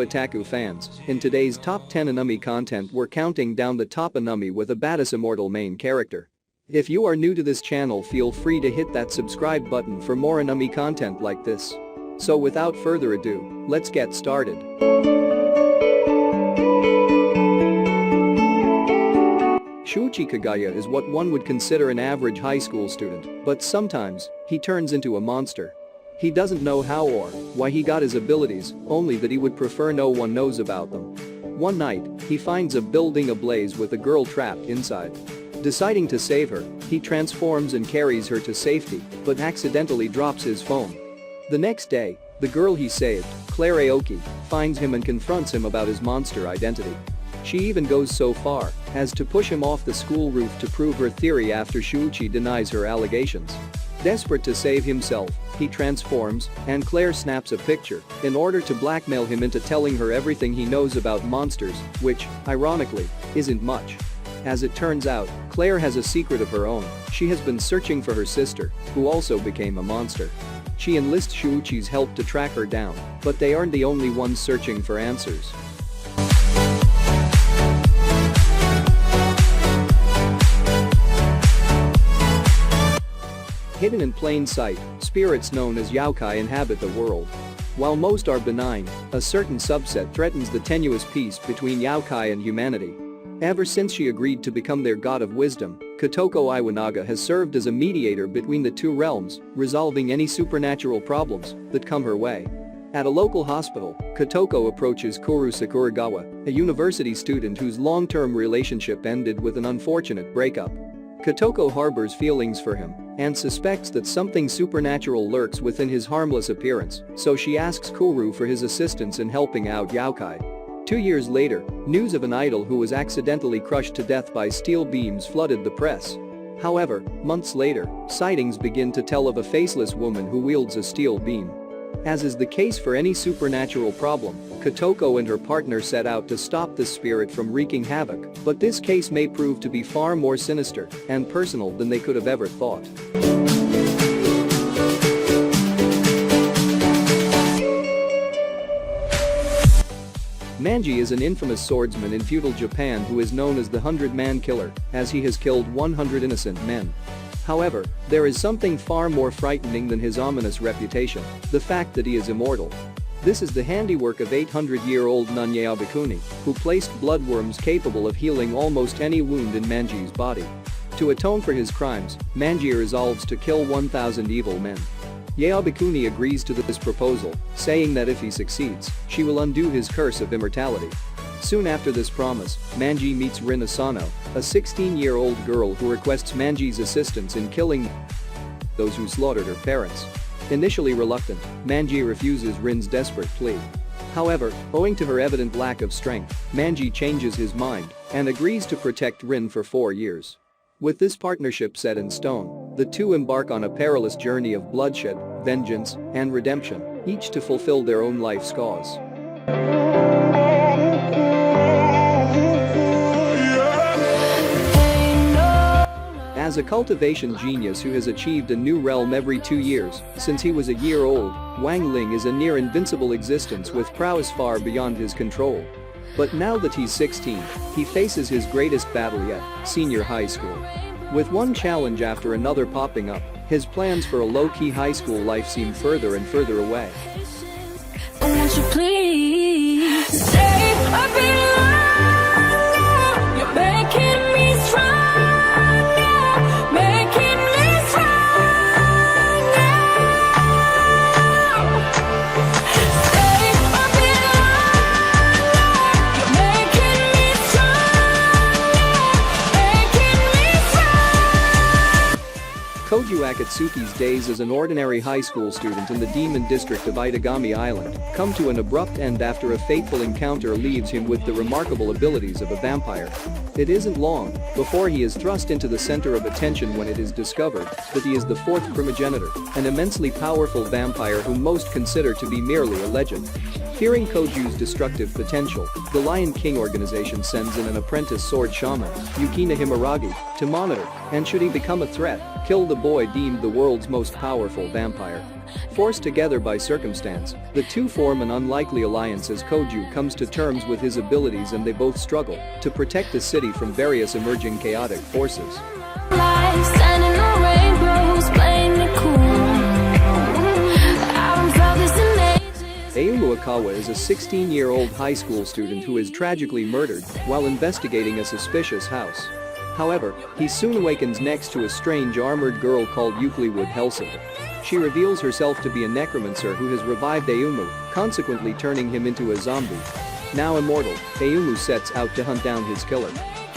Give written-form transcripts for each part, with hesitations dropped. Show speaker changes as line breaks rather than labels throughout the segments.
otaku fans, in today's top 10 anime content we're counting down the top anime with a badass Immortal main character. If you are new to this channel, feel free to hit that subscribe button for more anime content like this. So without further ado, let's get started. Shuichi Kagaya is what one would consider an average high school student, but sometimes, he turns into a monster. He doesn't know how or why he got his abilities, only that he would prefer no one knows about them. One night, he finds a building ablaze with a girl trapped inside. Deciding to save her, he transforms and carries her to safety, but accidentally drops his phone. The next day, the girl he saved, Claire Aoki, finds him and confronts him about his monster identity. She even goes so far as to push him off the school roof to prove her theory after Shuichi denies her allegations. Desperate to save himself, he transforms, and Claire snaps a picture in order to blackmail him into telling her everything he knows about monsters, which, ironically, isn't much. As it turns out, Claire has a secret of her own. She has been searching for her sister, who also became a monster. She enlists Shuichi's help to track her down, but they aren't the only ones searching for answers. Hidden in plain sight, spirits known as yokai inhabit the world. While most are benign, a certain subset threatens the tenuous peace between yokai and humanity. Ever since she agreed to become their god of wisdom, Kotoko Iwanaga has served as a mediator between the two realms, resolving any supernatural problems that come her way. At a local hospital, Kotoko approaches Kuru Sakuragawa, a university student whose long-term relationship ended with an unfortunate breakup. Kotoko harbors feelings for him and suspects that something supernatural lurks within his harmless appearance, so she asks Kuru for his assistance in helping out yokai. 2 years later, news of an idol who was accidentally crushed to death by steel beams flooded the press. However, months later, sightings begin to tell of a faceless woman who wields a steel beam. As is the case for any supernatural problem, Kotoko and her partner set out to stop this spirit from wreaking havoc, but this case may prove to be far more sinister and personal than they could have ever thought. Manji is an infamous swordsman in feudal Japan who is known as the 100-man killer, as he has killed 100 innocent men. However, there is something far more frightening than his ominous reputation, the fact that he is immortal. This is the handiwork of 800-year-old nun Yabakuni, who placed bloodworms capable of healing almost any wound in Manji's body. To atone for his crimes, Manji resolves to kill 1,000 evil men. Yabakuni agrees to this proposal, saying that if he succeeds, she will undo his curse of immortality. Soon after this promise, Manji meets Rin Asano, a 16-year-old girl who requests Manji's assistance in killing those who slaughtered her parents. Initially reluctant, Manji refuses Rin's desperate plea. However, owing to her evident lack of strength, Manji changes his mind and agrees to protect Rin for 4 years. With this partnership set in stone, the two embark on a perilous journey of bloodshed, vengeance, and redemption, each to fulfill their own life's cause. As a cultivation genius who has achieved a new realm every 2 years, since he was a year old, Wang Ling is a near-invincible existence with prowess far beyond his control. But now that he's 16, he faces his greatest battle yet, senior high school. With one challenge after another popping up, his plans for a low-key high school life seem further and further away.
Won't you please stay a bit longer? You're making me stronger, making me stronger. Stay a bit longer. You're making me stronger, making me stronger.
Koju Akatsuki's days as an ordinary high school student in the demon district of Itagami Island come to an abrupt end after a fateful encounter leaves him with the remarkable abilities of a vampire. It isn't long before he is thrust into the center of attention when it is discovered that he is the fourth primogenitor, an immensely powerful vampire whom most consider to be merely a legend. Fearing Koju's destructive potential, the Lion King organization sends in an apprentice sword shaman, Yukina Himaragi, to monitor, and should he become a threat, kill the boy demon deemed the world's most powerful vampire. Forced together by circumstance, the two form an unlikely alliance as Koju comes to terms with his abilities and they both struggle to protect the city from various emerging chaotic forces.
Life standing on rainbows, playing it cool. I haven't felt this in ages.
Ayumu Akawa is a 16-year-old high school student who is tragically murdered while investigating a suspicious house. However, he soon awakens next to a strange armored girl called Euclid Helsing. She reveals herself to be a necromancer who has revived Ayumu, consequently turning him into a zombie. Now immortal, Ayumu sets out to hunt down his killer.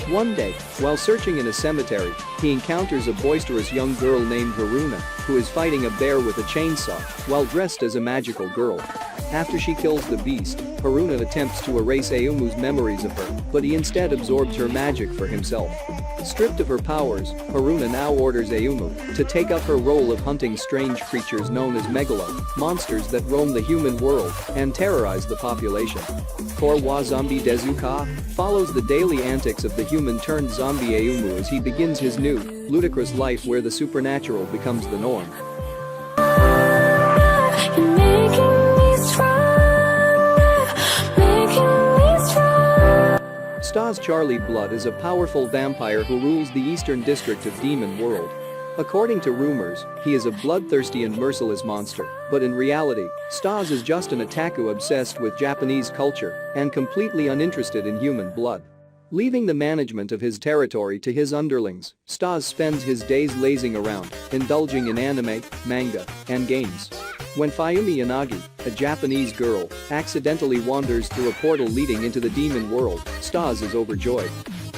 One day, while searching in a cemetery, he encounters a boisterous young girl named Haruna, who is fighting a bear with a chainsaw while dressed as a magical girl. After she kills the beast, Haruna attempts to erase Ayumu's memories of her, but he instead absorbs her magic for himself. Stripped of her powers, Haruna now orders Ayumu to take up her role of hunting strange creatures known as megalo, monsters that roam the human world and terrorize the population. Korwa Zombie Dezuka follows the daily antics of the human-turned-zombie Ayumu as he begins his new, ludicrous life where the supernatural becomes the norm.
You're making me stronger, making me strong.
Stas Charlie Blood is a powerful vampire who rules the eastern district of Demon World. According to rumors, he is a bloodthirsty and merciless monster, but in reality, Stas is just an otaku obsessed with Japanese culture and completely uninterested in human blood. Leaving the management of his territory to his underlings, Stas spends his days lazing around, indulging in anime, manga, and games. When Fayumi Yanagi, a Japanese girl, accidentally wanders through a portal leading into the demon world, Stas is overjoyed.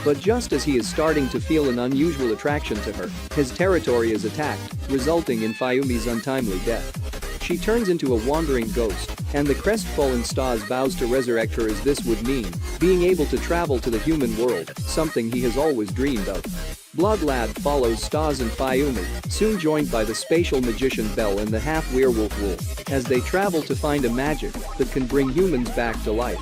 But just as he is starting to feel an unusual attraction to her, his territory is attacked, resulting in Fayumi's untimely death. She turns into a wandering ghost, and the crestfallen Stas vows to resurrect her as this would mean being able to travel to the human world, something he has always dreamed of. Blood Lad follows Stas and Fayumi, soon joined by the spatial magician Belle and the half-werewolf Wolf, as they travel to find a magic that can bring humans back to life.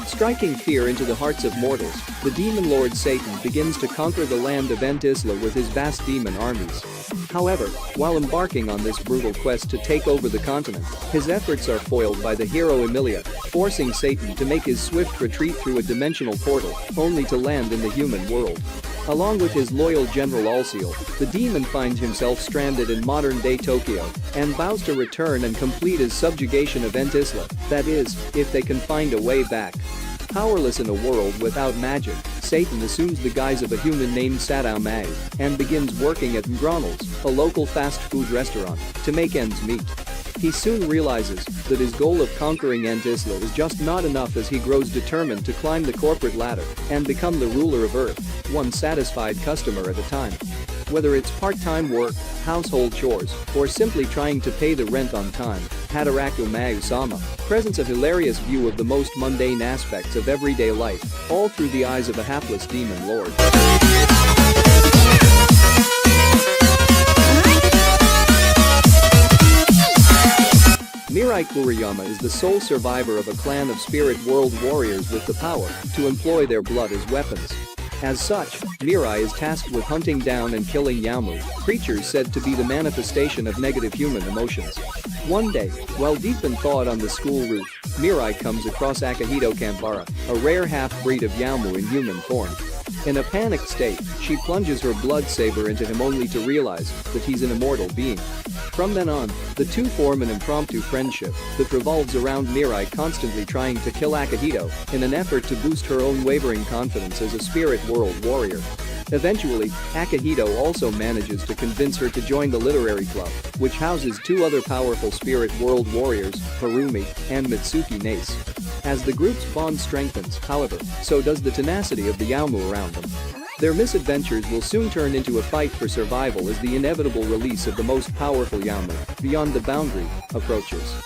Striking fear into the hearts of mortals, the demon lord Satan begins to conquer the land of Entisla with his vast demon armies. However, while embarking on this brutal quest to take over the continent, his efforts are foiled by the hero Emilia, forcing Satan to make his swift retreat through a dimensional portal, only to land in the human world. Along with his loyal General Alciel, the demon finds himself stranded in modern-day Tokyo and vows to return and complete his subjugation of Entisla, that is, if they can find a way back. Powerless in a world without magic, Satan assumes the guise of a human named Sadao Mai and begins working at McDonald's, a local fast food restaurant, to make ends meet. He soon realizes that his goal of conquering Entisla is just not enough as he grows determined to climb the corporate ladder and become the ruler of Earth, one satisfied customer at a time. Whether it's part-time work, household chores, or simply trying to pay the rent on time, Hataraku Mayu-sama presents a hilarious view of the most mundane aspects of everyday life, all through the eyes of a hapless demon lord. Mirai Kuriyama is the sole survivor of a clan of spirit world warriors with the power to employ their blood as weapons. As such, Mirai is tasked with hunting down and killing Yamu, creatures said to be the manifestation of negative human emotions. One day, while deep in thought on the school roof, Mirai comes across Akihito Kambara, a rare half-breed of Yamu in human form. In a panicked state, she plunges her blood saber into him only to realize that he's an immortal being. From then on, the two form an impromptu friendship that revolves around Mirai constantly trying to kill Akihito in an effort to boost her own wavering confidence as a spirit world warrior. Eventually, Akihito also manages to convince her to join the literary club, which houses two other powerful spirit world warriors, Harumi and Mitsuki Nace. As the group's bond strengthens, however, so does the tenacity of the Yamu around them. Their misadventures will soon turn into a fight for survival as the inevitable release of the most powerful Yamu, Beyond the Boundary, approaches.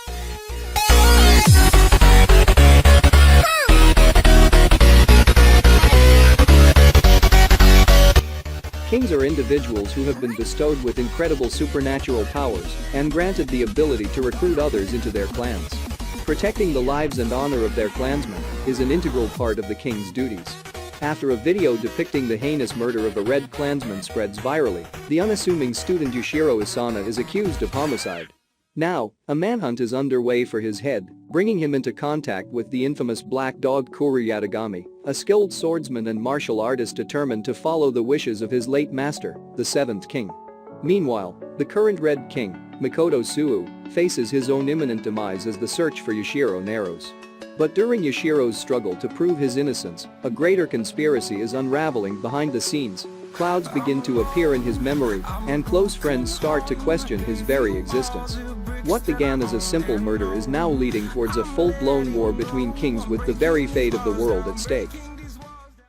Kings are individuals who have been bestowed with incredible supernatural powers and granted the ability to recruit others into their clans. Protecting the lives and honor of their clansmen is an integral part of the king's duties. After a video depicting the heinous murder of a Red Klansman spreads virally, the unassuming student Yoshiro Asano is accused of homicide. Now, a manhunt is underway for his head, bringing him into contact with the infamous Black Dog Kuru Yatagami, a skilled swordsman and martial artist determined to follow the wishes of his late master, the Seventh King. Meanwhile, the current Red King, Mikoto Suo, faces his own imminent demise as the search for Yoshiro narrows. But during Yoshiro's struggle to prove his innocence, a greater conspiracy is unraveling behind the scenes. Clouds begin to appear in his memory, and close friends start to question his very existence. What began as a simple murder is now leading towards a full-blown war between kings with the very fate of the world at stake.